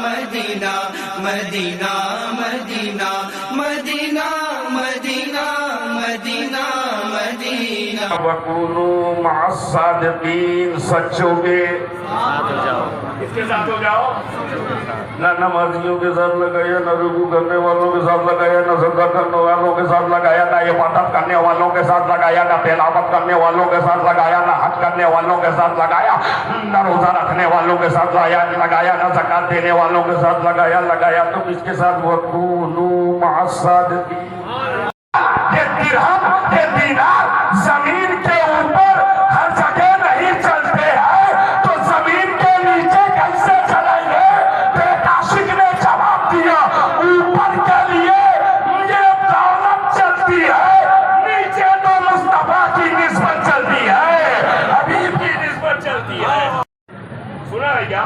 Medina Medina Medina Medina Medina Medina Medina Medina. वकुनू मअस्सादिकीन, सच्चों के किसके साथ हो जाओ? न नमाजियों के साथ लगाया, न रुकू करने वालों के साथ लगाया, न सजदा करने वालों के साथ लगाया, न इबादत करने वालों के साथ लगाया, न तिलावत करने वालों के साथ लगाया, न हज करने वालों के साथ लगाया, न रोजा रखने वालों के साथ लगाया, न ज़कात देने वालों के साथ लगाया। तो किसके साथ? वकुनू मअस्सादिकीन। ये दिरहम, ये दीनार जमीन के ऊपर हर जगह नहीं चलते हैं, तो जमीन के नीचे कैसे चलेंगे? बेकाशिक ने जवाब दिया, ऊपर के लिए ये दौलत चलती है, नीचे तो मुस्तफा की निस्बत चलती है, हबीब की निस्बत चलती है। सुना है क्या?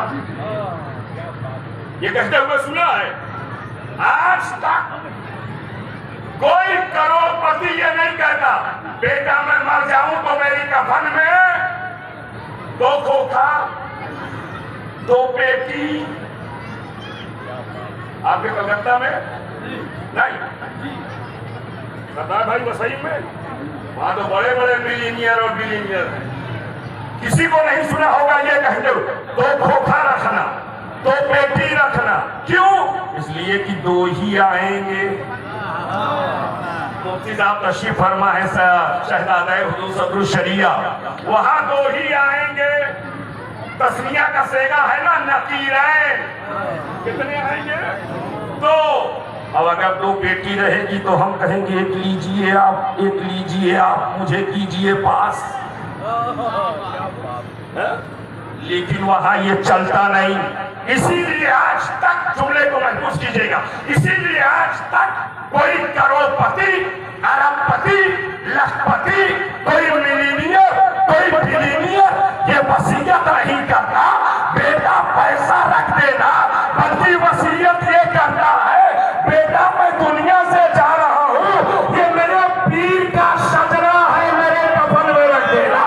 ये कहते हुए सुना है? आज तक कोई करोड़पति ये नहीं कहता बेटा मैं मर जाऊं तो मेरी कफन में 2 खोखा 2 पेटी। आपके कलकत्ता में नहीं पता भाई, वसई में वहां तो बड़े बड़े मिलीनियर और बिलीनियर हैं। किसी को नहीं सुना होगा ये कहते हो 2 खोखा रखना, 2 पेटी रखना। क्यों? इसलिए कि 2 ही आएंगे। मुफ्ती साहब तशरीफ फरमा है शहजादा हुजूर सदरुल शरिया, वहां 2 ही आएंगे। तस्मिया का सेगा है ना, नकीरैन, कितने आएंगे? 2। अब अगर 2 पेटी रहेगी तो हम कहेंगे 1 लीजिए आप, 1 लीजिए आप, मुझे कीजिए पास। लेकिन वहां ये चलता नहीं। इसीलिए आज तक, जुमले को महफूज कीजिएगा, इसीलिए आज तक कोई करोड़पति, अरबपति, लखपति, कोई मिलीनियर, कोई बिलीनियर ये वसीयत नहीं करता बेटा पैसा रख देना, बल्कि वसीयत ये करता है बेटा मैं दुनिया से जा रहा हूं, ये मेरे पीर का शजरा है, मेरे कफन में रख देना।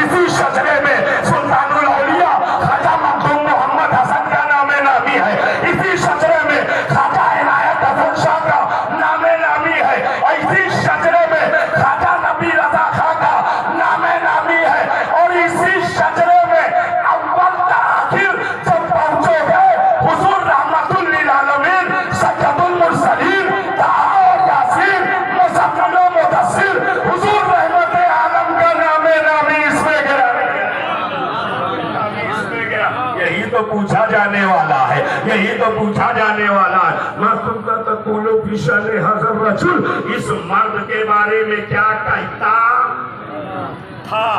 इसी शजरे में सुल्तानुल औलिया ख्वाजा मखदूम मोहम्मद हसन का नामे नामी है, इसी शजरे में ख्वाजा इनायत हसन शाह का नामे नामी है, और इसी शजरे में ख्वाजा नबी रजा खां का नामे नामी है, और इसी शजरे में अव्वल से आखिर जब पहुंचोगे हुजूर रहमतुल लिल आलमीन सैयदुल मुरसलीन ताहा और यासीन मुज़म्मिल व मुदस्सिर हुजूर रहमत आलम का नामे नामी इसमें गिरा। यही तो पूछा जाने वाला है, यही तो पूछा जाने वाला है। मासूम तकुलु फी शअनि हज़र रजुल, इस मर्द के बारे में क्या कहता था?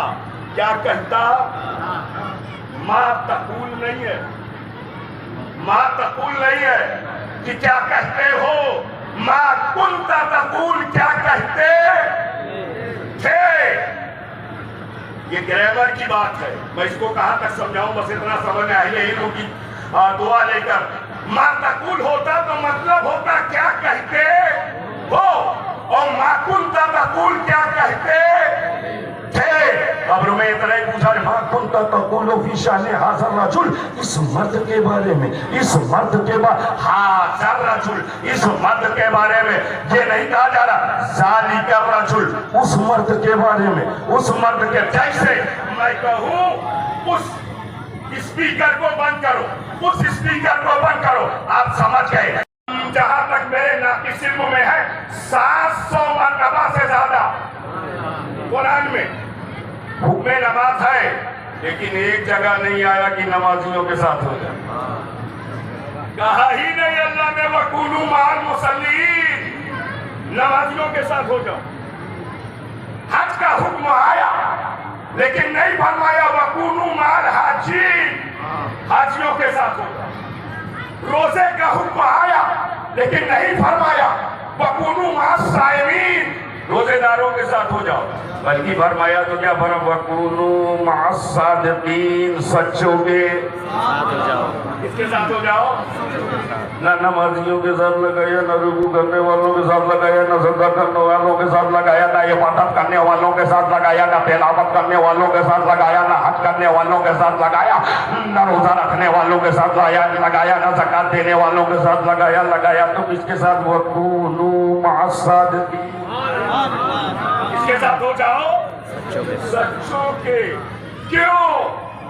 क्या कहता? माँ तकुल नहीं है, माँ तकुल नहीं है कि क्या कहते हो, माँ कुंता तकुल क्या कहते थे। ये ग्रामर की बात है, मैं इसको कहां तक समझाऊं, बस इतना समझ में आइए ही लोग की दुआ लेकर। माँ तकुल होता तो मतलब होता क्या कहते हो, और माँ कुंता तकुल क्या कहते थे। अब रुमे इतना ही पूछा, माँ कुंता तकुल फी शअनि हाज़र रजुल, इस मर्द के बारे में, इस मर्द के बारे, हाज़र रजुल, इस मर्द के बारे में ये नहीं कहा जा रहा ज़ालिका रजुल, उस मर्द के बारे में, उस मर्द के। जैसे मैं कहूं उस स्पीकर को बंद करो, उस स्पीकर को बंद करो, आप समझ गए। जहां तक मेरे नाक़िस इल्म में है 700 मरतबा से ज्यादा कुरान में हुक्म नमाज है, लेकिन एक जगह नहीं आया कि नमाजियों के साथ हो जाए। कहा ही नहीं अल्लाह ने वकुनू मअल मुसल्लीन, नमाजियों के साथ हो जाओ। हज का हुक्म आया लेकिन नहीं फरमाया वकुनू मअल हाजिन, हाजियों के साथ हो जाओ। रोजे का हुक्म आया लेकिन नहीं फरमाया वकुनू मअस साइमीन, रोजेदारों के साथ हो जाओ। बल्कि फरमाया तो क्या फरम वकुनू मअस-सादिकीन, सच्चों के साथ हो जाओ। किसके साथ हो जाओ? ना नमाजियों के साथ लगाया, ना रुकू करने वालों के साथ लगाया, ना सजदा करने वालों के साथ लगाया, ना इबादत करने वालों के साथ लगाया, ना तिलावत करने वालों के साथ लगाया, ना हज करने वालों के साथ लगाया, ना रोजा रखने वालों के साथ लगाया, ना ज़कात देने वालों के साथ लगाया तो किसके साथ? वकुनू मअस-सादिकीन, किसके साथ हो जाओ? सच्चों के। क्यों?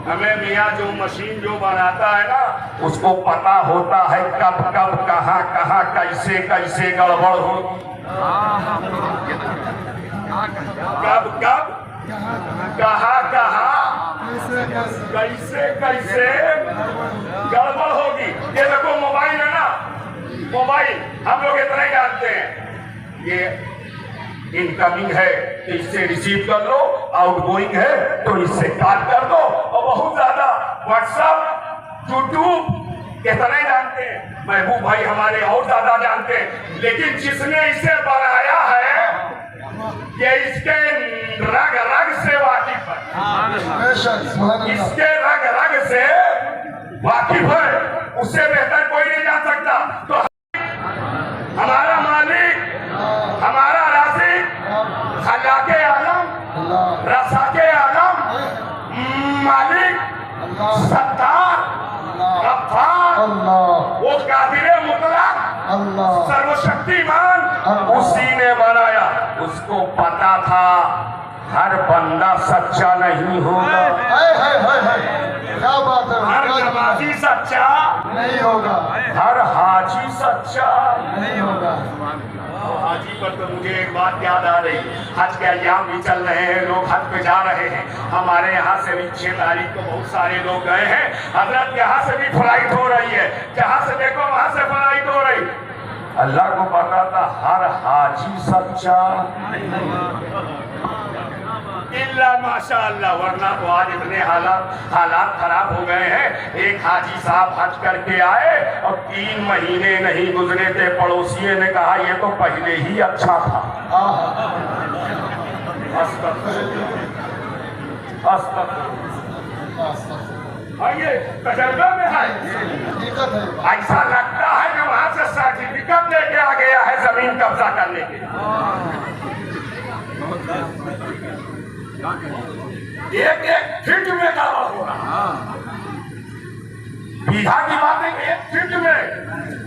हमें मियाँ जो मशीन जो बनाता है ना, उसको पता होता है कब कब कहाँ कहाँ कैसे कैसे गड़बड़ होगी, कब कब कहाँ कहाँ कैसे कैसे गड़बड़ होगी। ये देखो मोबाइल है ना, मोबाइल हम लोग इतना ही जानते हैं, ये इनकमिंग है तो इससे रिसीव कर लो, आउटगोइंग है तो इससे कॉल कर दो, और बहुत ज्यादा व्हाट्सएप, यूट्यूब इतना ही जानते हैं। महबूब भाई हमारे और ज्यादा जानते हैं, लेकिन जिसने इसे बनाया है ये इसके रग रग से वाकिफ है, इसके रग रग से वाकिफ है, उससे बेहतर कोई नहीं जान सकता। तो हमारा मालिक, हमारा राज़िक, खलाके आलम, रसाके आलम, मालिक, सत्तार, गफ्फार, वो कादिरे मुतलक, सर्वशक्तिमान, उसी ने बनाया। उसको पता था हर बंदा सच्चा नहीं होगा, क्या बात है, हर नमाजी सच्चा नहीं होगा, हर हाजी सच्चा नहीं होगा। हाजी पर तो मुझे एक बात याद आ रही, हज के अय्याम भी चल रहे हैं, लोग हज पे जा रहे हैं। हमारे यहाँ से भी 6 तारीख को बहुत सारे लोग गए हैं। हजरत यहाँ से भी फ्लाइट हो रही है, जहाँ से देखो वहाँ से फ्लाइट हो रही। अल्लाह को पता था हर हाजी सच्चा इल्ला माशाअल्लाह, वरना तो आज इतने हालात खराब हो गए हैं। एक हाजी साहब हज करके आए और 3 महीने नहीं गुजरे थे, पड़ोसियों ने कहा ये तो पहले ही अच्छा था। ये तजर्बे में है, ऐसा लगता है कि वहां से सर्टिफिकेट लेके आ गया है जमीन कब्जा करने के। एक एक फीट में गड़बड़ होगा, बीघा की बात है, 1 फीट में।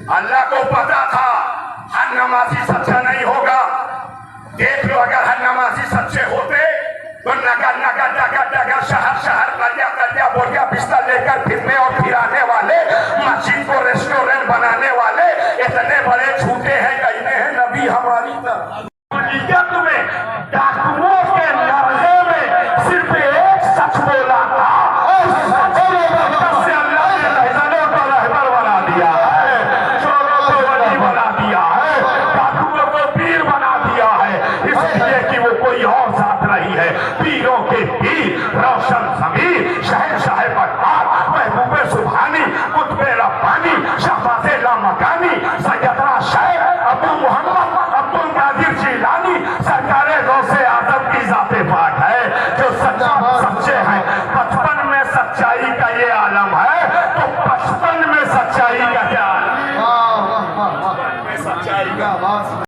अल्लाह को पता था हर नमाजी सच्चा नहीं होगा। देख लो, अगर हर नमाजी सच्चे होते तो नगर नगर जगह जगह शहर शहर कलिया कलिया बोलिया बिस्तर लेकर फिरने और फिराने वाले, मस्जिद को रेस्टोरेंट बनाने वाले